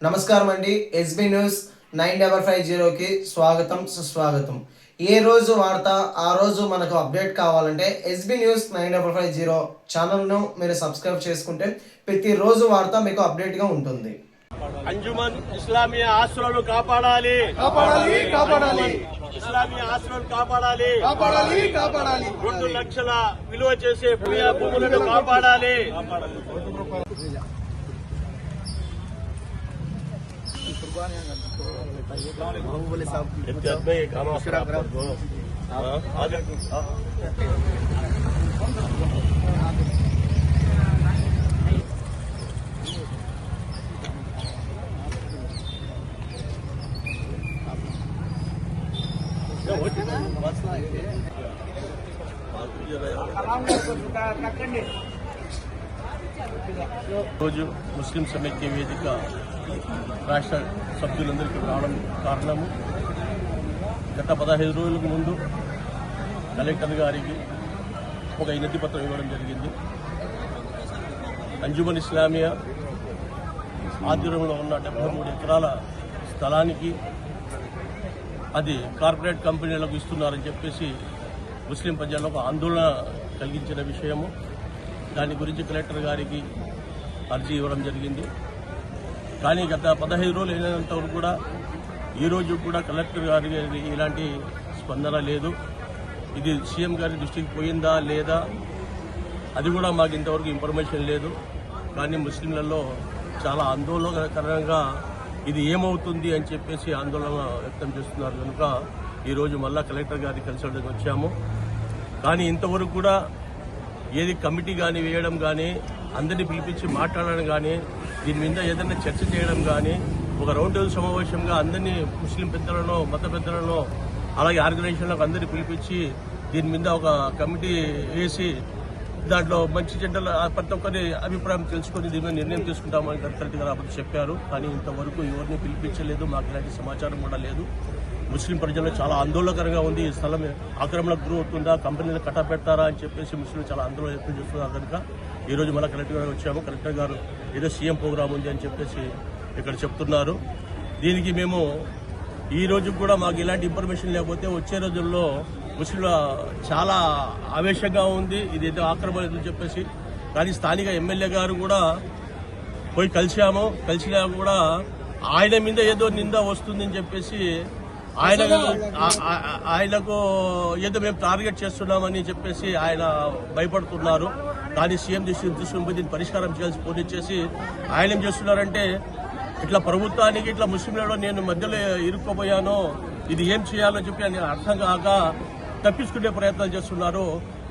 నమస్కారం అండి. SB news 9550కి స్వాగతం సుస్వాగతం. ఏ రోజు వార్త ఆ రోజు మనకు అప్డేట్ కావాలంటే ఎస్బీ న్యూస్ 9550 ఛానల్ను మీరు సబ్స్క్రైబ్ చేసుకుంటే ప్రతిరోజు వార్త మీకు అప్డేట్గా ఉంటుంది. అంజుమన్ ఇస్లామియా ఆస్తులను కాపాడాలి, ఇస్లామియా ఆస్తులను కాపాడాలి, 2 లక్షల విలువ చేసే భూములను కాపాడాలి. రోజు ముస్లిం సమైక్య వేదిక రాష్ట్ర సభ్యులందరికీ రావడం కారణము గత 15 రోజులకు ముందు కలెక్టర్ గారికి ఒక వినతి పత్రం ఇవ్వడం జరిగింది. అంజుమన్ ఇస్లామియా ఆధ్వర్యంలో ఉన్న 73 ఎకరాల స్థలానికి అది కార్పొరేట్ కంపెనీలకు ఇస్తున్నారని చెప్పేసి ముస్లిం ప్రజలకు ఆందోళన కలిగించిన విషయము. దాని గురించి కలెక్టర్ గారికి అర్జీ ఇవ్వడం జరిగింది. కానీ గత 15 రోజులు అయినంత వరకు కూడా ఈరోజు కూడా కలెక్టర్ గారికి ఇలాంటి స్పందన లేదు. ఇది సీఎం గారి దృష్టికి పోయిందా లేదా అది కూడా మాకు ఇంతవరకు ఇన్ఫర్మేషన్ లేదు. కానీ ముస్లింలలో చాలా ఆందోళనకరంగా ఇది ఏమవుతుంది అని చెప్పేసి ఆందోళన వ్యక్తం చేస్తున్నారు. కనుక ఈరోజు మళ్ళా కలెక్టర్ గారికి కలిసి వచ్చాము. కానీ ఇంతవరకు కూడా ఏది కమిటీ కానీ వేయడం కానీ అందరినీ పిలిపించి మాట్లాడడం కానీ దీని మీద ఏదైనా చర్చ చేయడం కానీ ఒక రౌండ్ టేబుల్ సమావేశంగా అందరినీ ముస్లిం పెద్దలను మత పెద్దలను అలాగే ఆర్గనైజేషన్లకు అందరినీ పిలిపించి దీని మీద ఒక కమిటీ వేసి దాంట్లో మంచి చెడ్డల ప్రతి ఒక్కరి అభిప్రాయం తెలుసుకొని దీని మీద నిర్ణయం తీసుకుంటామని కలెక్టర్ గారు అప్పుడు చెప్పారు. కానీ ఇంతవరకు ఎవరిని పిలిపించలేదు, మాకు ఇలాంటి సమాచారం కూడా లేదు. ముస్లిం ప్రజల్లో చాలా ఆందోళనకరంగా ఉంది. ఈ స్థలం ఆక్రమణకు గురవుతుందా, కంపెనీలు కట్టబెడతారా అని చెప్పేసి ముస్లిం చాలా ఆందోళన వ్యక్తం చేస్తున్నారు. కనుక ఈరోజు మళ్ళీ కలెక్టర్ గారు వచ్చాము. కలెక్టర్ గారు ఏదో సీఎం ప్రోగ్రాం ఉంది అని చెప్పేసి ఇక్కడ చెప్తున్నారు. దీనికి మేము ఈ రోజు కూడా మాకు ఇలాంటి ఇన్ఫర్మేషన్ లేకపోతే వచ్చే రోజుల్లో ముస్లింల చాలా ఆవేశంగా ఉంది. ఇది ఏదో ఆక్రమణ అని చెప్పేసి. కానీ స్థానిక ఎమ్మెల్యే గారు కూడా పోయి కలిసినా కూడా ఆయన మీద ఏదో నింద వస్తుందని చెప్పేసి ఆయనకు ఏదో మేము టార్గెట్ చేస్తున్నామని చెప్పేసి ఆయన భయపడుతున్నారు. కానీ సీఎం దృష్టి దీన్ని పరిష్కారం చేయాల్సి ఫోన్ చేసి ఆయన ఏం చేస్తున్నారంటే ఇట్లా ప్రభుత్వానికి ఇట్లా ముస్లింలలో నేను మధ్యలో ఇరుక్కుపోయాను, ఇది ఏం చేయాలో చెప్పి అని అర్థం కాక తప్పించుకునే ప్రయత్నాలు చేస్తున్నారు.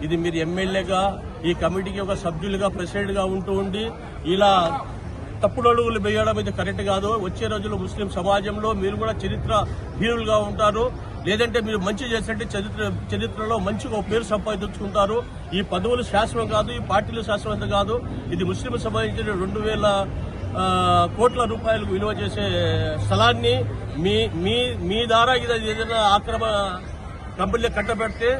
ఇది మీరు ఎమ్మెల్యేగా ఈ కమిటీకి ఒక సభ్యులుగా ప్రెసిడెంట్గా ఉండి ఇలా తప్పుడు అడుగులు వేయడం ఇది కరెక్ట్ కాదు. వచ్చే రోజుల్లో ముస్లిం సమాజంలో మీరు కూడా చరిత్ర హీరులుగా ఉంటారు. లేదంటే మీరు మంచి చేసినట్టే చరిత్రలో మంచిగా పేరు సంపాదించుకుంటారు. ఈ పదవులు శాశ్వతం కాదు, ఈ పార్టీలు శాశ్వతం కాదు. ఇది ముస్లిం సంబంధించిన 2000 కోట్ల రూపాయలకు విలువ చేసే స్థలాన్ని మీ ద్వారా ఏదైనా ఆక్రమణ కంపెనీలు కట్టబెడితే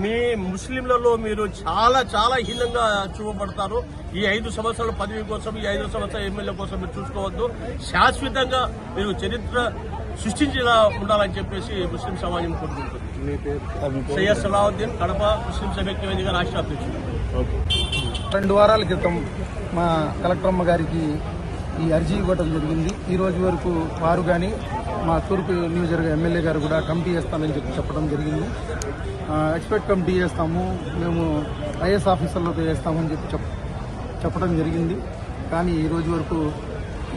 మీ ముస్లింలలో మీరు చాలా చాలా హీనంగా చూపబడతారు. ఈ 5 సంవత్సరాల పదవి కోసం, ఈ 5 సంవత్సరాల ఎమ్మెల్యే కోసం మీరు చూసుకోవద్దు. శాశ్వతంగా మీరు చరిత్ర సృష్టించేలా ఉండాలని చెప్పేసి ముస్లిం సమాజం కోరుకుంటుంది. సయ్యద్ సలావుద్దీన్, కడప ముస్లిం సమైక్య వేదిక రాష్ట్ర అధ్యక్షుడు. 2 వారాల క్రితం మా కలెక్టరమ్మ గారికి ఈ అర్జీ ఇవ్వడం జరిగింది. ఈ రోజు వరకు వారు కానీ మా తూర్పు నియోజకవర్గ ఎమ్మెల్యే గారు కూడా కమిటీ వేస్తానని చెప్పడం జరిగింది. ఎక్స్పర్ట్ కమిటీ వేస్తాము, మేము ఐఏఎస్ ఆఫీసర్లతో వేస్తామని చెప్పడం జరిగింది. కానీ ఈ రోజు వరకు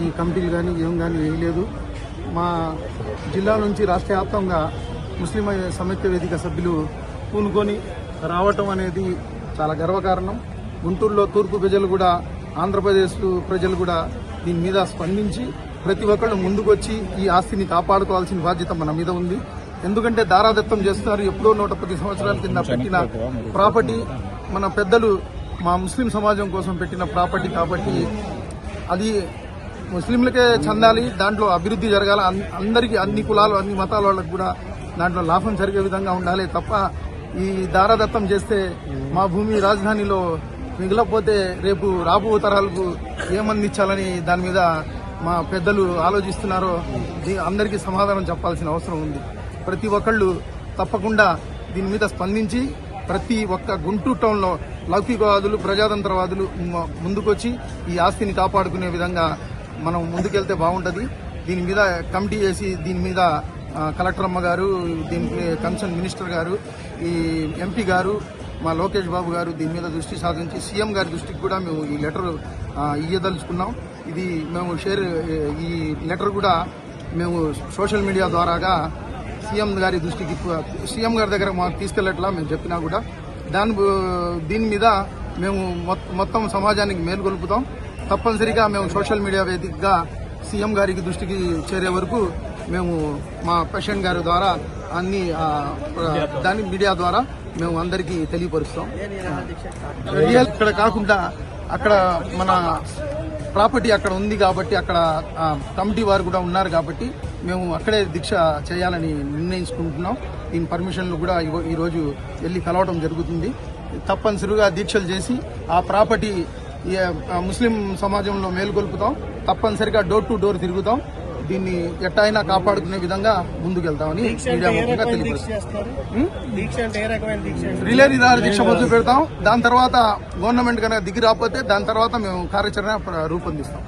ఈ కమిటీలు కానీ ఏం కానీ వేయలేదు. మా జిల్లా నుంచి రాష్ట్ర వ్యాప్తంగా ముస్లిం సమైక్య వేదిక సభ్యులు పూనుకొని రావటం అనేది చాలా గర్వకారణం. గుంటూరులో తూర్పు ప్రజలు కూడా, ఆంధ్రప్రదేశ్ ప్రజలు కూడా దీని మీద స్పందించి ప్రతి ఒక్కళ్ళు ముందుకొచ్చి ఈ ఆస్తిని కాపాడుకోవాల్సిన బాధ్యత మన మీద ఉంది. ఎందుకంటే దారాదత్తం చేస్తున్నారు. ఎప్పుడో 110 సంవత్సరాల కింద పెట్టిన ప్రాపర్టీ, మన పెద్దలు మా ముస్లిం సమాజం కోసం పెట్టిన ప్రాపర్టీ కాబట్టి అది ముస్లింలకే చెందాలి. దాంట్లో అభివృద్ధి జరగాలి. అందరికీ, అన్ని కులాలు, అన్ని మతాల వాళ్ళకు కూడా దాంట్లో లాభం జరిగే విధంగా ఉండాలి తప్ప ఈ దారాదత్తం చేస్తే మా భూమి రాజధానిలో మిగిలిపోతే రేపు రాబో తరాలకు ఏమందించాలని దాని మీద మా పెద్దలు ఆలోచిస్తున్నారో అందరికీ సమాధానం చెప్పాల్సిన అవసరం ఉంది. ప్రతి ఒక్కళ్ళు తప్పకుండా దీని మీద స్పందించి ప్రతి ఒక్క గుంటూరు టౌన్లో లౌకికవాదులు ప్రజాతంత్రవాదులు ముందుకొచ్చి ఈ ఆస్తిని కాపాడుకునే విధంగా మనం ముందుకెళ్తే బాగుంటుంది. దీని మీద కమిటీ చేసి దీని మీద కలెక్టర్ అమ్మ గారు, దీనికి కన్సర్న్ మినిస్టర్ గారు, ఈ ఎంపీ గారు, మా లోకేష్ బాబు గారు దీని మీద దృష్టి సాధించి సీఎం గారి దృష్టికి కూడా మేము ఈ లెటర్ ఇయ్యదలుచుకున్నాం. ఇది మేము ఈ లెటర్ కూడా మేము సోషల్ మీడియా ద్వారాగా సీఎం గారి దృష్టికి, సీఎం గారి దగ్గర మాకు తీసుకెళ్లట్లా మేము చెప్పినా కూడా దీని మీద మేము మొత్తం సమాజానికి మేలుకొల్పుతాం. తప్పనిసరిగా మేము సోషల్ మీడియా వేదికగా సీఎం గారికి దృష్టికి చేరే వరకు మేము మా ప్రెసిడెంట్ గారి ద్వారా అన్ని దాని మీడియా ద్వారా మేము అందరికీ తెలియపరుస్తాం. ఇక్కడ కాకుండా అక్కడ మన ప్రాపర్టీ అక్కడ ఉంది కాబట్టి అక్కడ కమిటీ వారు కూడా ఉన్నారు కాబట్టి మేము అక్కడే దీక్ష చేయాలని నిర్ణయించుకుంటున్నాం. దీని పర్మిషన్లు కూడా ఈరోజు వెళ్ళి కలవడం జరుగుతుంది. తప్పనిసరిగా దీక్షలు చేసి ఆ ప్రాపర్టీ ముస్లిం సమాజంలో మేలుకొల్పుతాం. తప్పనిసరిగా డోర్ టు డోర్ తిరుగుతాం. దీన్ని ఎట్టయినా కాపాడుకునే విధంగా ముందుకెళ్తామని మీడియా ముఖ్యంగా తెలియపరుస్తాం. రిలే నిరాహార దీక్ష మొదలు పెడతాం. దాని తర్వాత గవర్నమెంట్ కనుక దిగి రాకపోతే దాని తర్వాత మేము కార్యాచరణ రూపొందిస్తాం.